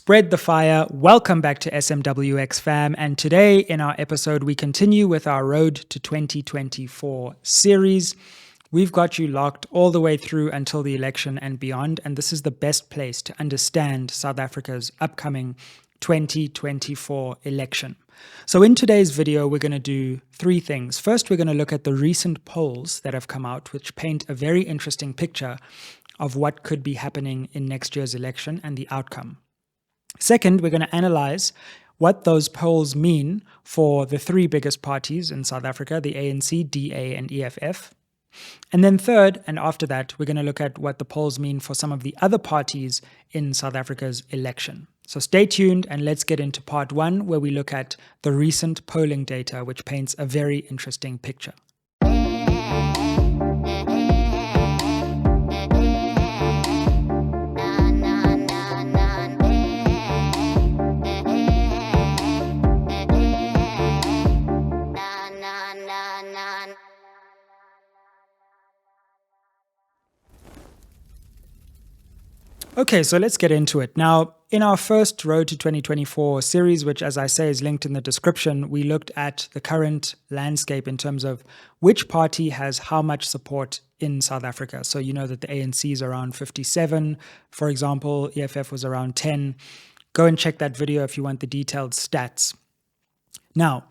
Spread the fire. Welcome back to SMWX fam. And today in our episode, we continue with our Road to 2024 series. We've got you locked all the way through until the election and beyond. And this is the best place to understand South Africa's upcoming 2024 election. So in today's video, we're going to do three things. First, we're going to look at the recent polls that have come out, which paint a very interesting picture of what could be happening in next year's election and the outcome. Second, we're going to analyze what those polls mean for the three biggest parties in South Africa, the ANC, DA, and EFF. And then third, and after that, we're going to look at what the polls mean for some of the other parties in South Africa's election. So stay tuned and let's get into part one, where we look at the recent polling data, which paints a very interesting picture. Okay, so let's get into it. Now, in our first Road to 2024 series, which as I say is linked in the description, we looked at the current landscape in terms of which party has how much support in South Africa. So you know that the ANC is around 57, for example, EFF was around 10. Go and check that video if you want the detailed stats. Now,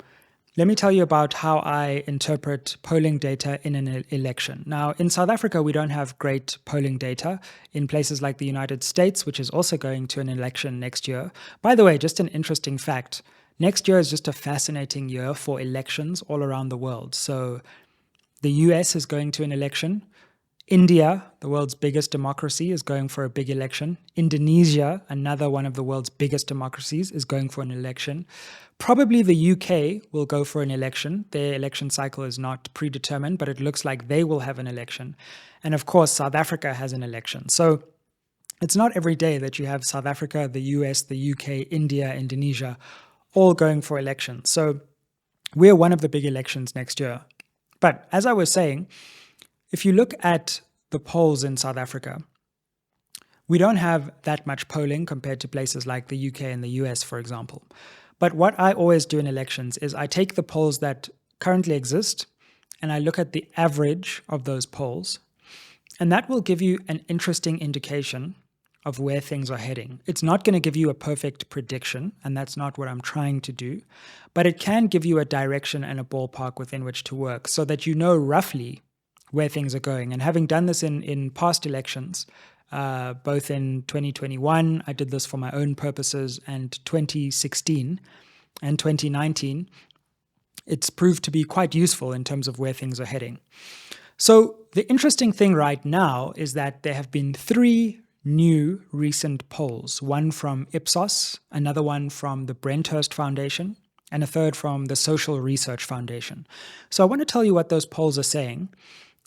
let me tell you about how I interpret polling data in an election. Now, in South Africa, we don't have great polling data. In places like the United States, which is also going to an election next year. By the way, just an interesting fact, next year is just a fascinating year for elections all around the world. So the US is going to an election. India, the world's biggest democracy, is going for a big election. Indonesia, another one of the world's biggest democracies, is going for an election. Probably the UK will go for an election. Their election cycle is not predetermined, but it looks like they will have an election. And of course, South Africa has an election. So it's not every day that you have South Africa, the US, the UK, India, Indonesia, all going for elections. So we're one of the big elections next year. But as I was saying, if you look at the polls in South Africa, we don't have that much polling compared to places like the UK and the US, for example. But what I always do in elections is I take the polls that currently exist and I look at the average of those polls. And that will give you an interesting indication of where things are heading. It's not going to give you a perfect prediction, and that's not what I'm trying to do. But it can give you a direction and a ballpark within which to work so that you know roughly where things are going. And having done this in past elections, both in 2021, I did this for my own purposes, and 2016 and 2019, it's proved to be quite useful in terms of where things are heading. So the interesting thing right now is that there have been three new recent polls, one from Ipsos, another one from the Brenthurst Foundation, and a third from the Social Research Foundation. So I want to tell you what those polls are saying.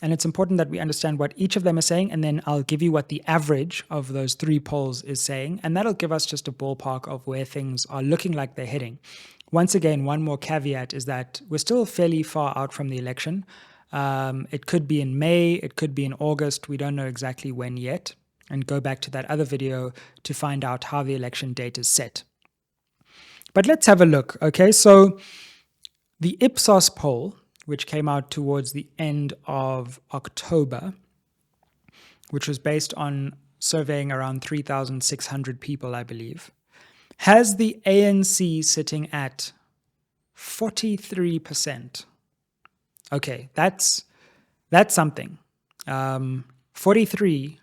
And it's important that we understand what each of them are saying, and then I'll give you what the average of those three polls is saying, and that'll give us just a ballpark of where things are looking like they're heading. Once again, one more caveat is that we're still fairly far out from the election. It could be in May, it could be in August, we don't know exactly when yet, and go back to that other video to find out how the election date is set. But let's have a look, okay? So the Ipsos poll, which came out towards the end of October, which was based on surveying around 3,600 people, I believe, has the ANC sitting at 43%. Okay, that's something. 43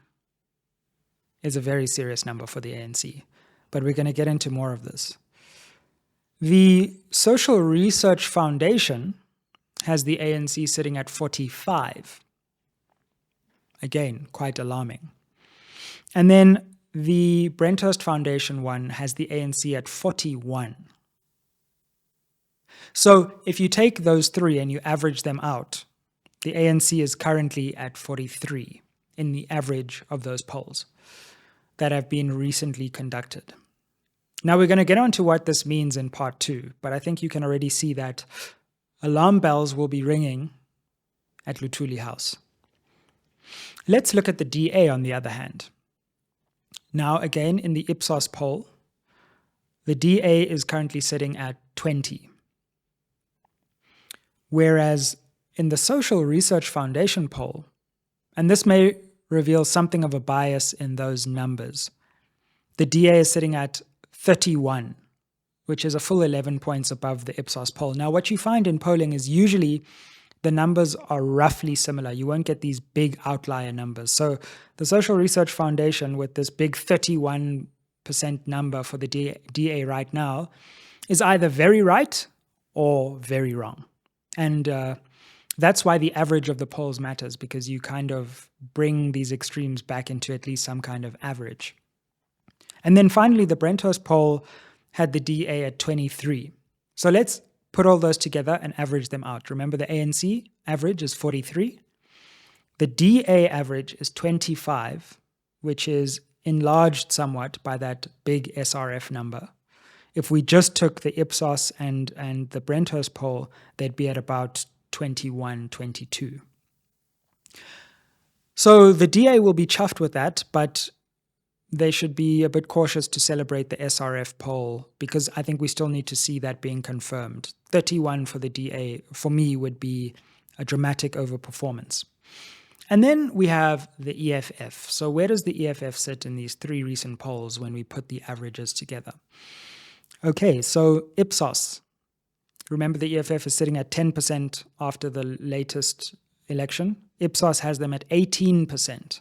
is a very serious number for the ANC, but we're going to get into more of this. The Social Research Foundation has the ANC sitting at 45. Again, quite alarming. And then the Brenthurst Foundation one has the ANC at 41. So if you take those three and you average them out, the ANC is currently at 43 in the average of those polls that have been recently conducted. Now we're going to get on to what this means in part two, but I think you can already see that alarm bells will be ringing at Luthuli House. Let's look at the DA on the other hand. Now, again, in the Ipsos poll, the DA is currently sitting at 20. Whereas in the Social Research Foundation poll, and this may reveal something of a bias in those numbers, the DA is sitting at 31, which is a full 11 points above the Ipsos poll. Now, what you find in polling is usually the numbers are roughly similar. You won't get these big outlier numbers. So the Social Research Foundation, with this big 31% number for the DA right now, is either very right or very wrong. And that's why the average of the polls matters, because you kind of bring these extremes back into at least some kind of average. And then finally, the Brenthurst poll had the DA at 23. So let's put all those together and average them out. Remember, the ANC average is 43. The DA average is 25, which is enlarged somewhat by that big SRF number. If we just took the Ipsos and the Brenthurst poll, they'd be at about 21, 22. So the DA will be chuffed with that, but they should be a bit cautious to celebrate the SRF poll, because I think we still need to see that being confirmed. 31 for the DA, for me, would be a dramatic overperformance. And then we have the EFF. So where does the EFF sit in these three recent polls when we put the averages together? Okay, so Ipsos. Remember, the EFF is sitting at 10% after the latest election. Ipsos has them at 18%.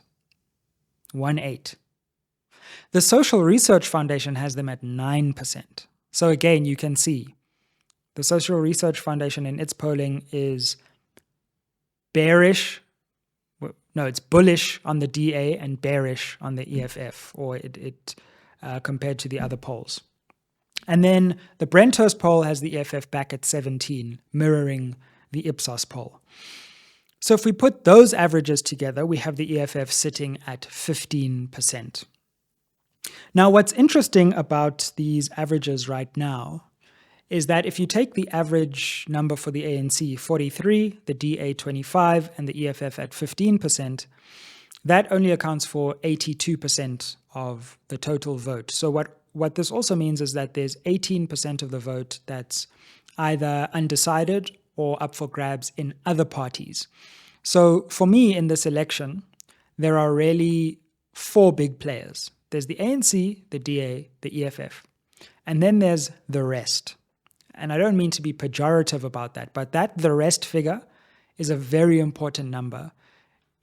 1-8. The Social Research Foundation has them at 9%. So again, you can see the Social Research Foundation in its polling is bearish. No, it's bullish on the DA and bearish on the EFF, or it compared to the other polls. And then the Brenthurst poll has the EFF back at 17, mirroring the Ipsos poll. So if we put those averages together, we have the EFF sitting at 15%. Now, what's interesting about these averages right now is that if you take the average number for the ANC, 43, the DA 25, and the EFF at 15%, that only accounts for 82% of the total vote. So what this also means is that there's 18% of the vote that's either undecided or up for grabs in other parties. So for me, in this election, there are really four big players. There's the ANC, the DA, the EFF, and then there's the rest. And I don't mean to be pejorative about that, but the rest figure is a very important number.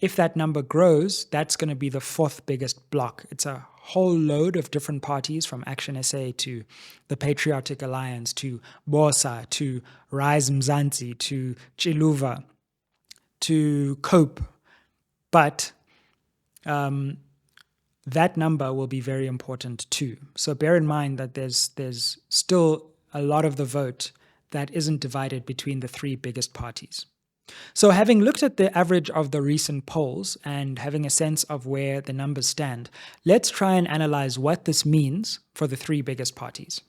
If that number grows, that's going to be the fourth biggest block. It's a whole load of different parties, from ActionSA to the Patriotic Alliance to Bosa to Rise Mzansi to Chiluva to COPE. But that number will be very important too. So bear in mind that there's still a lot of the vote that isn't divided between the three biggest parties. So having looked at the average of the recent polls and having a sense of where the numbers stand, let's try and analyze what this means for the three biggest parties.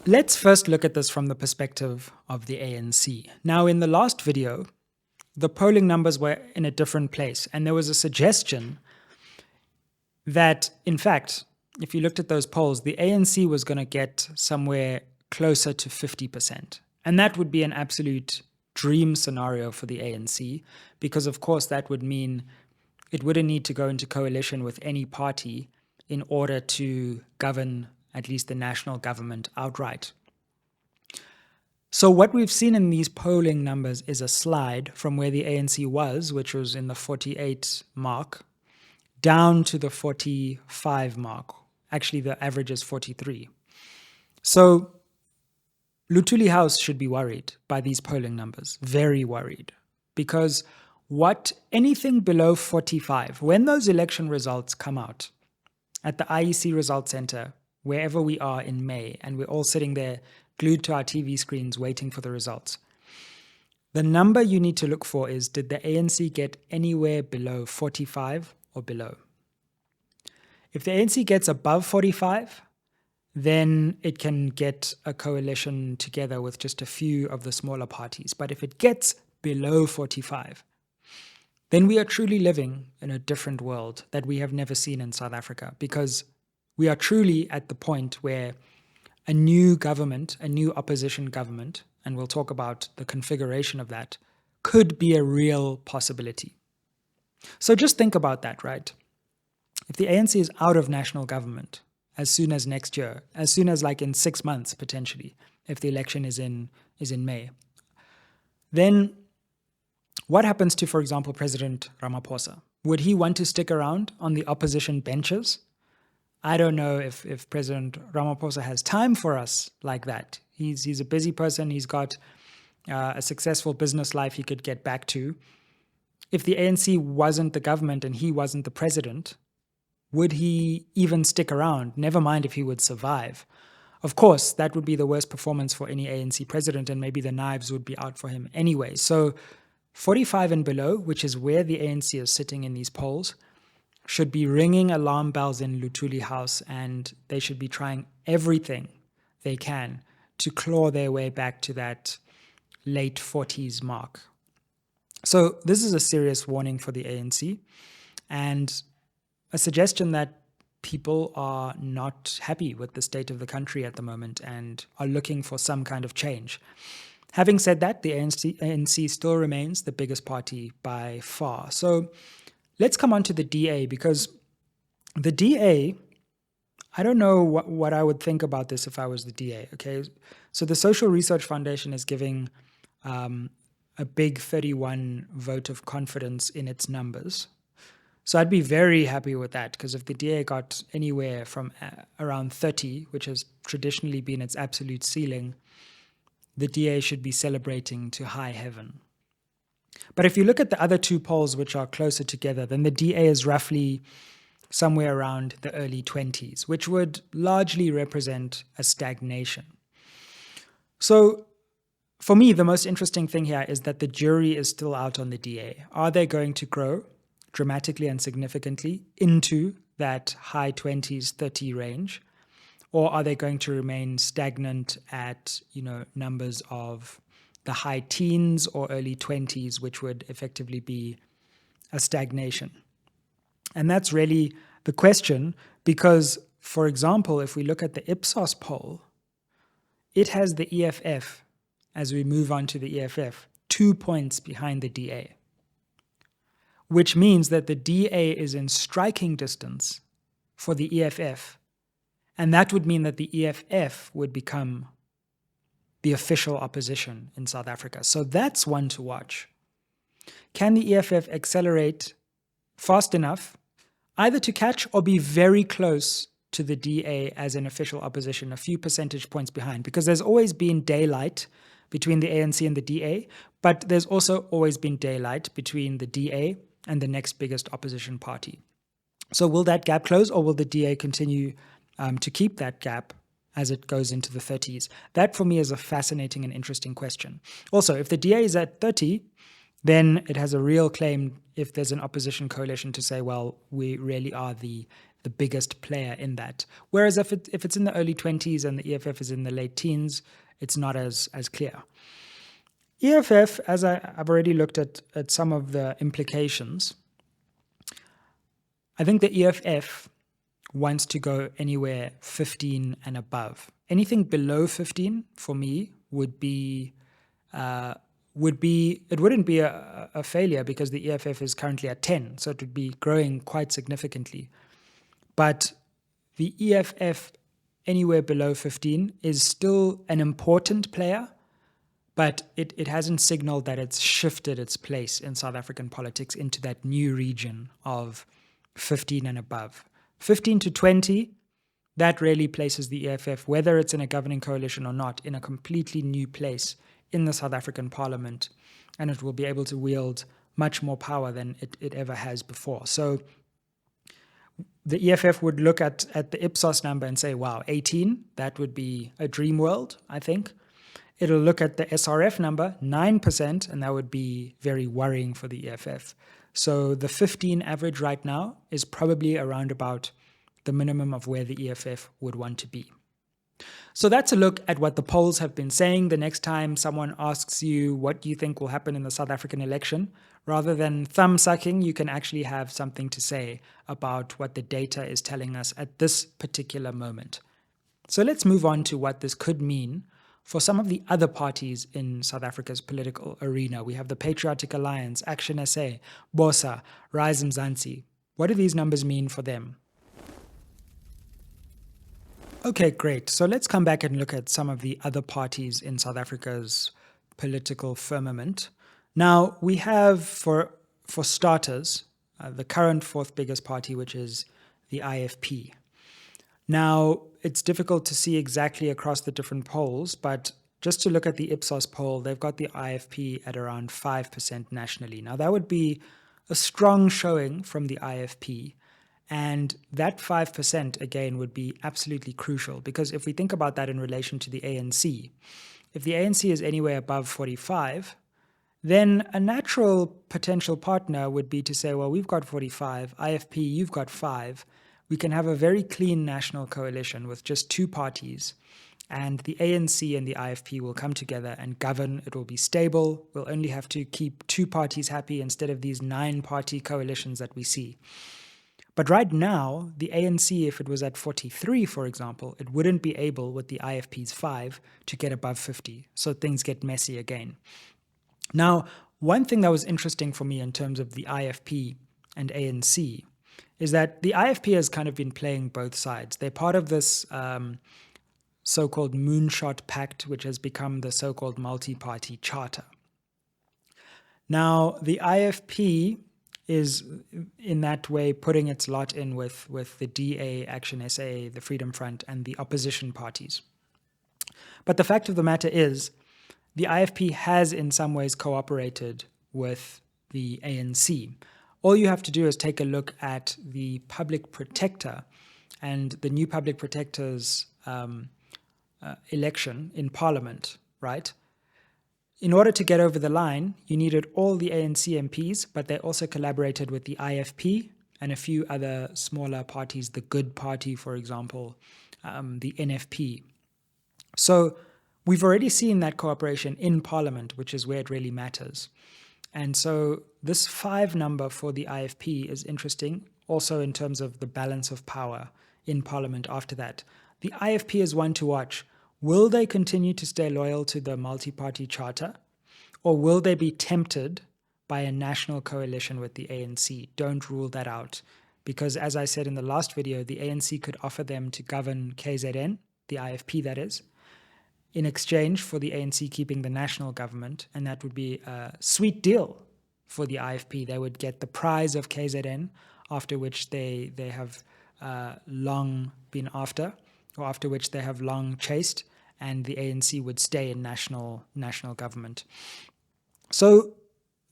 Let's first look at this from the perspective of the ANC. Now, in the last video, the polling numbers were in a different place, and there was a suggestion that, in fact, if you looked at those polls, the ANC was going to get somewhere closer to 50%. And that would be an absolute dream scenario for the ANC, because, of course, that would mean it wouldn't need to go into coalition with any party in order to govern at least the national government outright. So what we've seen in these polling numbers is a slide from where the ANC was, which was in the 48 mark, down to the 45 mark. Actually, the average is 43. So Luthuli House should be worried by these polling numbers, very worried, because anything below 45, when those election results come out at the IEC Results Center, wherever we are in May, and we're all sitting there glued to our TV screens waiting for the results, the number you need to look for is, did the ANC get anywhere below 45 or below? If the ANC gets above 45, then it can get a coalition together with just a few of the smaller parties. But if it gets below 45, then we are truly living in a different world that we have never seen in South Africa, because we are truly at the point where a new government, a new opposition government, and we'll talk about the configuration of that, could be a real possibility. So just think about that, right? If the ANC is out of national government as soon as next year, as soon as like in 6 months potentially, if the election is in May, then what happens to, for example, President Ramaphosa? Would he want to stick around on the opposition benches? I don't know if President Ramaphosa has time for us like that. He's a busy person. He's got a successful business life he could get back to. If the ANC wasn't the government and he wasn't the president, would he even stick around? Never mind if he would survive. Of course, that would be the worst performance for any ANC president, and maybe the knives would be out for him anyway. So 45 and below, which is where the ANC is sitting in these polls, should be ringing alarm bells in Luthuli House, and they should be trying everything they can to claw their way back to that late 40s mark. So this is a serious warning for the ANC, and a suggestion that people are not happy with the state of the country at the moment and are looking for some kind of change. Having said that, the ANC still remains the biggest party by far. So let's come on to the DA, because the DA, I don't know what I would think about this if I was the DA, okay? So the Social Research Foundation is giving a big 31 vote of confidence in its numbers. So I'd be very happy with that, because if the DA got anywhere from around 30, which has traditionally been its absolute ceiling, the DA should be celebrating to high heaven. But if you look at the other two polls, which are closer together, then the DA is roughly somewhere around the early 20s, which would largely represent a stagnation. So for me, the most interesting thing here is that the jury is still out on the DA. Are they going to grow dramatically and significantly into that high 20s, 30 range? Or are they going to remain stagnant at, numbers of the high teens or early 20s, which would effectively be a stagnation? And that's really the question, because, for example, if we look at the Ipsos poll, it has the EFF, as we move on to the EFF, 2 points behind the DA, which means that the DA is in striking distance for the EFF, and that would mean that the EFF would become the official opposition in South Africa. So that's one to watch. Can the EFF accelerate fast enough either to catch or be very close to the DA as an official opposition, a few percentage points behind? Because there's always been daylight between the ANC and the DA, but there's also always been daylight between the DA and the next biggest opposition party. So will that gap close, or will the DA continue to keep that gap as it goes into the 30s? That for me is a fascinating and interesting question. Also, if the DA is at 30, then it has a real claim, if there's an opposition coalition, to say, well, we really are the biggest player in that. Whereas if it's in the early 20s and the EFF is in the late teens, it's not as clear. EFF, as I've already looked at some of the implications, I think the EFF wants to go anywhere 15 and above. Anything below 15 for me would be it wouldn't be a failure, because the EFF is currently at 10, so it would be growing quite significantly. But the EFF anywhere below 15 is still an important player, but it hasn't signaled that it's shifted its place in South African politics into that new region of 15 and above. 15 to 20, that really places the EFF, whether it's in a governing coalition or not, in a completely new place in the South African parliament, and it will be able to wield much more power than it ever has before. So the EFF would look at the Ipsos number and say, wow, 18, that would be a dream world, I think. It'll look at the SRF number, 9%, and that would be very worrying for the EFF. So the 15 average right now is probably around about the minimum of where the EFF would want to be. So that's a look at what the polls have been saying. The next time someone asks you what do you think will happen in the South African election, rather than thumb sucking, you can actually have something to say about what the data is telling us at this particular moment. So let's move on to what this could mean for some of the other parties in South Africa's political arena. We have the Patriotic Alliance, ActionSA, BOSA, Rise Mzansi. What do these numbers mean for them? Okay, great. So let's come back and look at some of the other parties in South Africa's political firmament. Now, we have, for starters, the current fourth biggest party, which is the IFP. Now, it's difficult to see exactly across the different polls, but just to look at the Ipsos poll, they've got the IFP at around 5% nationally. Now, that would be a strong showing from the IFP. And that 5%, again, would be absolutely crucial, because if we think about that in relation to the ANC, if the ANC is anywhere above 45, then a natural potential partner would be to say, well, we've got 45, IFP, you've got 5. We can have a very clean national coalition with just two parties, and the ANC and the IFP will come together and govern. It will be stable. We'll only have to keep two parties happy instead of these 9-party coalitions that we see. But right now, the ANC, if it was at 43, for example, it wouldn't be able, with the IFP's 5, to get above 50. So things get messy again. Now, one thing that was interesting for me in terms of the IFP and ANC is that the IFP has kind of been playing both sides. They're part of this so-called Moonshot Pact, which has become the so-called multi-party charter. Now, the IFP is in that way putting its lot in with the DA, ActionSA, the Freedom Front, and the opposition parties. But the fact of the matter is, the IFP has in some ways cooperated with the ANC. All you have to do is take a look at the public protector and the new public protector's election in Parliament, right? In order to get over the line, you needed all the ANC MPs, but they also collaborated with the IFP and a few other smaller parties, the Good Party, for example, the NFP. So we've already seen that cooperation in Parliament, which is where it really matters. And so this 5 number for the IFP is interesting, also in terms of the balance of power in Parliament after that. The IFP is one to watch. Will they continue to stay loyal to the multi-party charter, or will they be tempted by a national coalition with the ANC? Don't rule that out, because as I said in the last video, the ANC could offer them to govern KZN, the IFP that is, in exchange for the ANC keeping the national government, and that would be a sweet deal for the IFP. They would get the prize of KZN, after which they have long been after, or after which they have long chased, and the ANC would stay in national government. So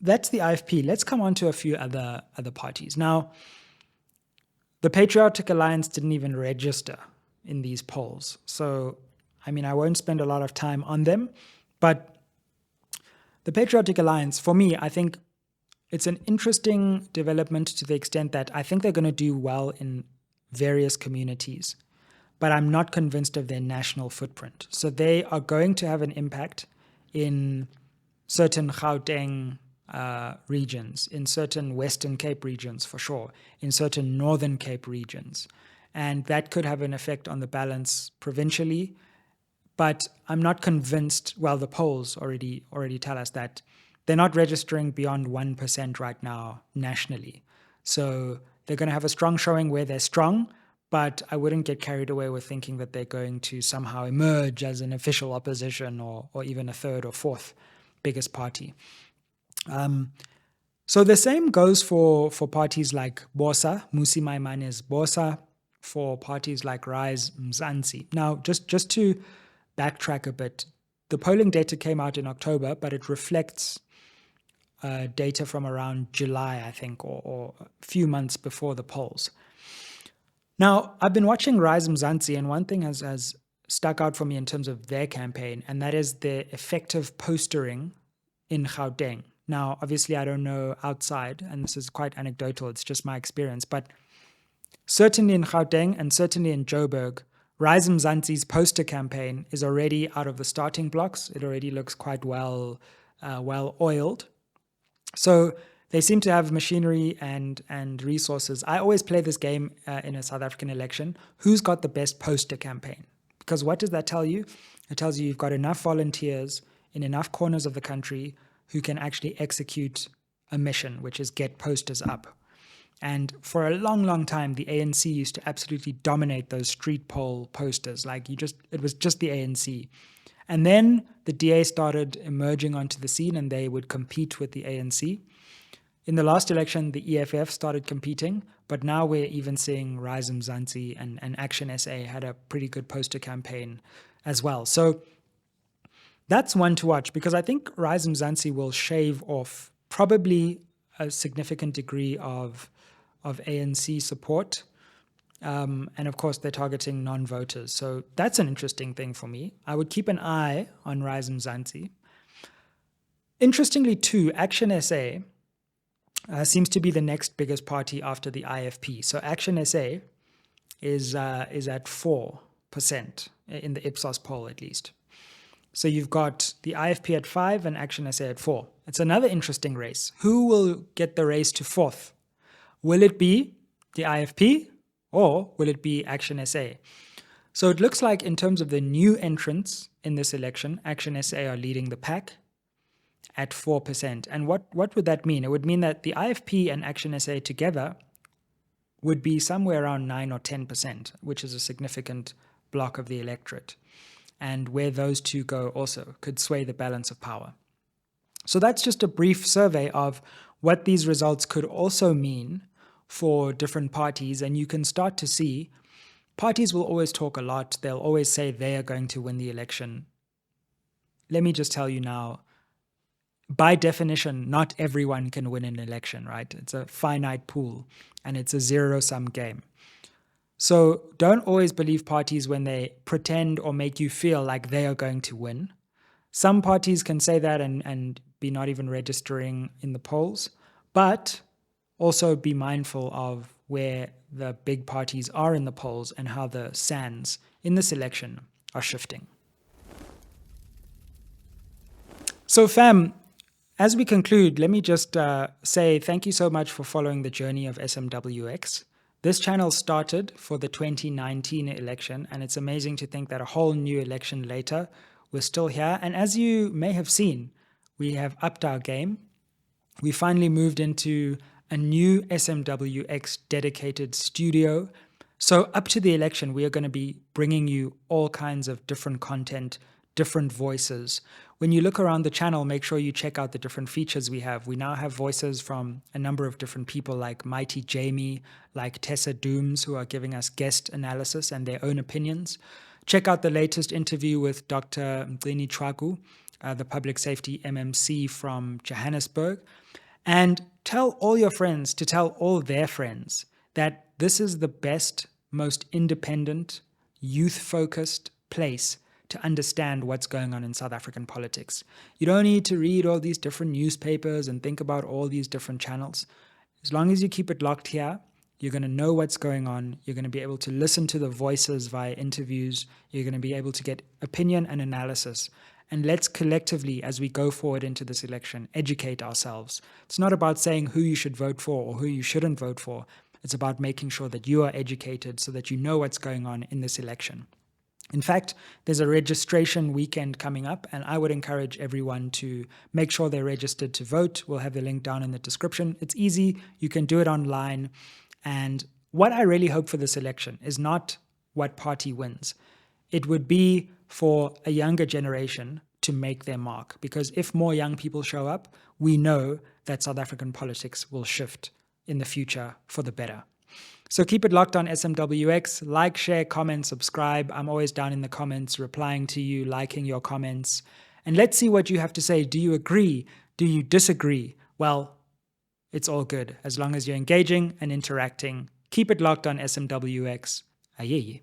that's the IFP. Let's come on to a few other parties. Now, the Patriotic Alliance didn't even register in these polls. So, I mean, I won't spend a lot of time on them, but the Patriotic Alliance, for me, I think it's an interesting development to the extent that I think they're going to do well in various communities, but I'm not convinced of their national footprint. So they are going to have an impact in certain Gauteng regions, in certain Western Cape regions for sure, in certain Northern Cape regions. And that could have an effect on the balance provincially, but I'm not convinced, well, the polls already tell us that they're not registering beyond 1% right now nationally. So they're going to have a strong showing where they're strong, but I wouldn't get carried away with thinking that they're going to somehow emerge as an official opposition or even a third or fourth biggest party. So the same goes for parties like BOSA, Musi Maimane's BOSA, for parties like Rise Mzansi. Now, just to backtrack a bit, the polling data came out in October, but it reflects data from around July, I think, or a few months before the polls. Now, I've been watching Rise Mzansi, and one thing has stuck out for me in terms of their campaign, and that is their effective postering in Gauteng. Now, obviously, I don't know outside, and this is quite anecdotal, it's just my experience, but certainly in Gauteng and certainly in Joburg, Rise Mzansi's poster campaign is already out of the starting blocks. It already looks quite well oiled. So they seem to have machinery and resources. I always play this game in a South African election. Who's got the best poster campaign? Because what does that tell you? It tells you you've got enough volunteers in enough corners of the country who can actually execute a mission, which is get posters up. And for a long, long time, the ANC used to absolutely dominate those street poll posters. It was just the ANC. And then the DA started emerging onto the scene and they would compete with the ANC. In the last election, the EFF started competing, but now we're even seeing Rise Mzansi and ActionSA had a pretty good poster campaign as well. So that's one to watch, because I think Rise Mzansi will shave off probably a significant degree of ANC support. And of course, they're targeting non-voters. So that's an interesting thing for me. I would keep an eye on Rise Mzansi. Interestingly, too, ActionSA seems to be the next biggest party after the IFP. So ActionSA is at 4% in the Ipsos poll, at least. So you've got the IFP at 5 and ActionSA at 4. It's another interesting race. Who will get the race to 4th? Will it be the IFP or will it be ActionSA? So it looks like in terms of the new entrants in this election, ActionSA are leading the pack at 4%. And what would that mean? It would mean that the IFP and ActionSA together would be somewhere around 9 or 10%, which is a significant block of the electorate. And where those two go also could sway the balance of power. So that's just a brief survey of what these results could also mean for different parties. And you can start to see parties will always talk a lot. They'll always say they are going to win the election. Let me just tell you now, by definition, not everyone can win an election, right? It's a finite pool and it's a zero-sum game. So don't always believe parties when they pretend or make you feel like they are going to win. Some parties can say that and be not even registering in the polls, but also be mindful of where the big parties are in the polls and how the sands in this election are shifting. So fam, as we conclude, let me just say thank you so much for following the journey of SMWX. This channel started for the 2019 election, and it's amazing to think that a whole new election later, we're still here. And as you may have seen, we have upped our game. We finally moved into a new SMWX dedicated studio. So up to the election, we are going to be bringing you all kinds of different content, different voices. When you look around the channel, make sure you check out the different features we have. We now have voices from a number of different people like Mighty Jamie, like Tessa Dooms, who are giving us guest analysis and their own opinions. Check out the latest interview with Dr. Mgcini Chwaku, the public safety MMC from Johannesburg. And tell all your friends to tell all their friends that this is the best, most independent, youth-focused place to understand what's going on in South African politics. You don't need to read all these different newspapers and think about all these different channels. As long as you keep it locked here, you're going to know what's going on. You're going to be able to listen to the voices via interviews. You're going to be able to get opinion and analysis. And let's collectively, as we go forward into this election, educate ourselves. It's not about saying who you should vote for or who you shouldn't vote for. It's about making sure that you are educated so that you know what's going on in this election. In fact, there's a registration weekend coming up, and I would encourage everyone to make sure they're registered to vote. We'll have the link down in the description. It's easy. You can do it online. And what I really hope for this election is not what party wins. It would be for a younger generation to make their mark, because if more young people show up, we know that South African politics will shift in the future for the better. So keep it locked on SMWX. Like, share, comment, subscribe. I'm always down in the comments, replying to you, liking your comments. And let's see what you have to say. Do you agree? Do you disagree? Well, it's all good as long as you're engaging and interacting. Keep it locked on SMWX. Aye.